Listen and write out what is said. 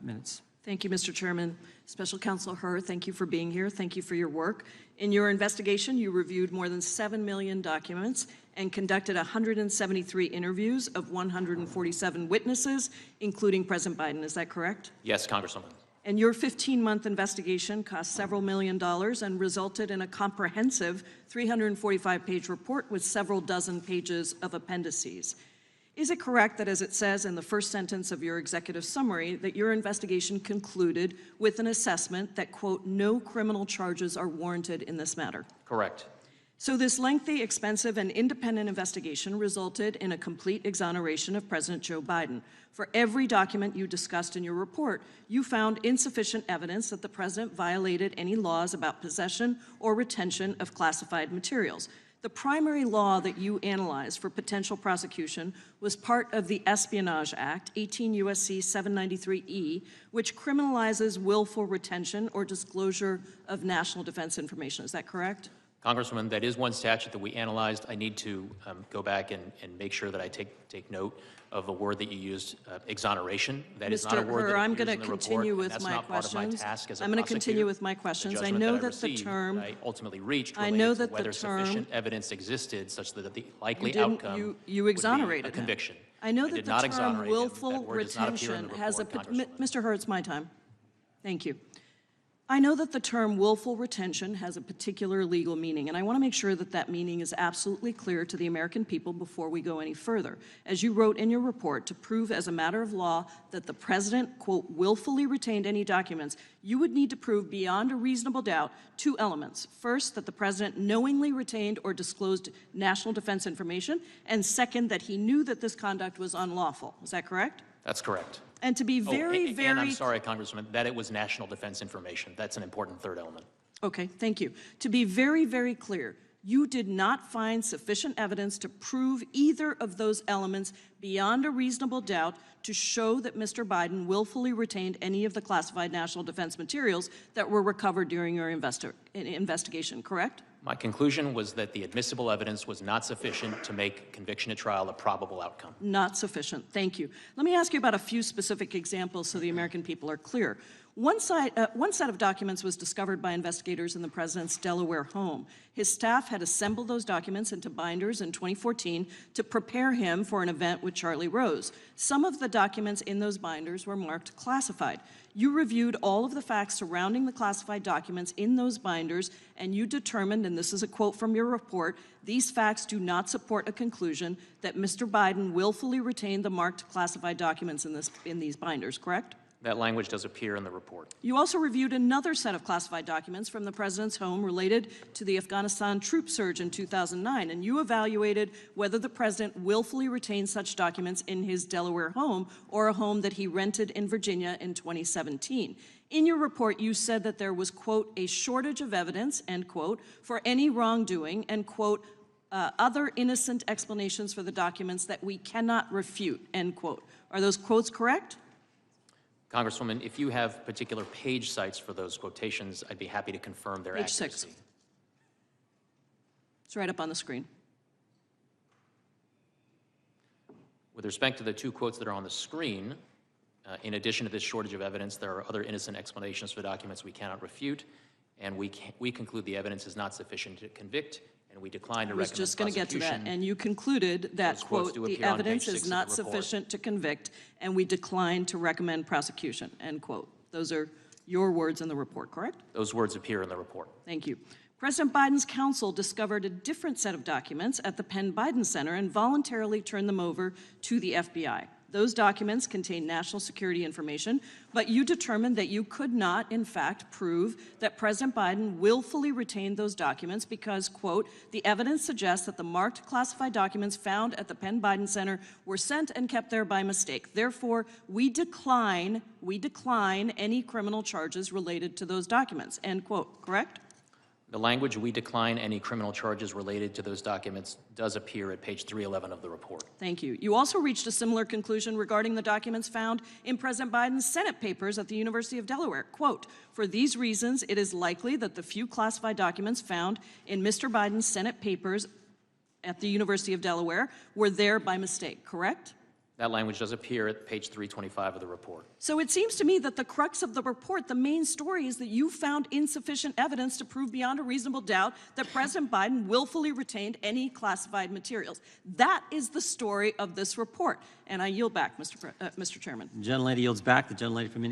minutes. Thank you, Mr. Chairman. Special Counsel Hur, thank you for being here. Thank you for your work. In your investigation, you reviewed more than 7 million documents and conducted 173 interviews of 147 witnesses, including President Biden. Is that correct? Yes, Congresswoman. And your 15-month investigation cost several $1 million and resulted in a comprehensive 345-page report with several dozen pages of appendices. Is it correct that, as it says in the first sentence of your executive summary, that your investigation concluded with an assessment that, quote, no criminal charges are warranted in this matter? Correct. So this lengthy, expensive, and independent investigation resulted in a complete exoneration of President Joe Biden. For every document you discussed in your report, you found insufficient evidence that the president violated any laws about possession or retention of classified materials. The primary law that you analyzed for potential prosecution was part of the Espionage Act, 18 U.S.C. 793E, which criminalizes willful retention or disclosure of national defense information. Is that correct? Congresswoman, that is one statute that we analyzed. I need to go back and make sure that I take note of a word that you used, exoneration. That is not a word that I'm appears going in to the continue report, with my questions. I'm going to continue with my questions. I know that the term I ultimately reached I know that whether the term sufficient evidence existed such that the likely outcome you exonerated would be a conviction. I know that the term willful retention has a Mr. Hur, it's my time. Thank you. I know that the term willful retention has a particular legal meaning, and I want to make sure that that meaning is absolutely clear to the American people before we go any further. As you wrote in your report, to prove as a matter of law that the president, quote, willfully retained any documents, you would need to prove beyond a reasonable doubt 2 elements. First, that the president knowingly retained or disclosed national defense information, and second, that he knew that this conduct was unlawful. Is that correct? That's correct. And to be very and I'm sorry, Congresswoman, that it was national defense information. That's an important third element. Okay, thank you. To be very, very clear, you did not find sufficient evidence to prove either of those elements beyond a reasonable doubt to show that Mr. Biden willfully retained any of the classified national defense materials that were recovered during your investigation, correct? My conclusion was that the admissible evidence was not sufficient to make conviction at trial a probable outcome. Not sufficient. Thank you. Let me ask you about a few specific examples so the American people are clear. One set of documents was discovered by investigators in the president's Delaware home. His staff had assembled those documents into binders in 2014 to prepare him for an event with Charlie Rose. Some of the documents in those binders were marked classified. You reviewed all of the facts surrounding the classified documents in those binders, and you determined, and this is a quote from your report, these facts do not support a conclusion that Mr. Biden willfully retained the marked classified documents in these binders, correct? That language does appear in the report. You also reviewed another set of classified documents from the president's home related to the Afghanistan troop surge in 2009, and you evaluated whether the president willfully retained such documents in his Delaware home or a home that he rented in Virginia in 2017. In your report, you said that there was, quote, a shortage of evidence, end quote, for any wrongdoing, and, quote, other innocent explanations for the documents that we cannot refute, end quote. Are those quotes correct? Congresswoman, if you have particular page sites for those quotations, I'd be happy to confirm their accuracy. Page 6. It's right up on the screen. With respect to the 2 quotes that are on the screen, in addition to this shortage of evidence, there are other innocent explanations for documents we cannot refute, and we conclude the evidence is not sufficient to convict, and we decline to recommend prosecution. I was just going to get to that, and you concluded that, quote, the evidence is not sufficient to convict, and we decline to recommend prosecution, end quote. Those are your words in the report, correct? Those words appear in the report. Thank you. President Biden's counsel discovered a different set of documents at the Penn Biden Center and voluntarily turned them over to the FBI. Those documents contain national security information, but you determined that you could not, in fact, prove that President Biden willfully retained those documents because, quote, the evidence suggests that the marked classified documents found at the Penn Biden Center were sent and kept there by mistake. Therefore, we decline any criminal charges related to those documents, end quote, correct? The language, we decline any criminal charges related to those documents, does appear at page 311 of the report. Thank you. You also reached a similar conclusion regarding the documents found in President Biden's Senate papers at the University of Delaware. Quote, for these reasons, it is likely that the few classified documents found in Mr. Biden's Senate papers at the University of Delaware were there by mistake, correct? That language does appear at page 325 of the report. So it seems to me that the crux of the report, the main story, is that you found insufficient evidence to prove beyond a reasonable doubt that President Biden willfully retained any classified materials. That is the story of this report. And I yield back, Mr. Chairman. The gentlelady yields back. The gentlelady from Indiana.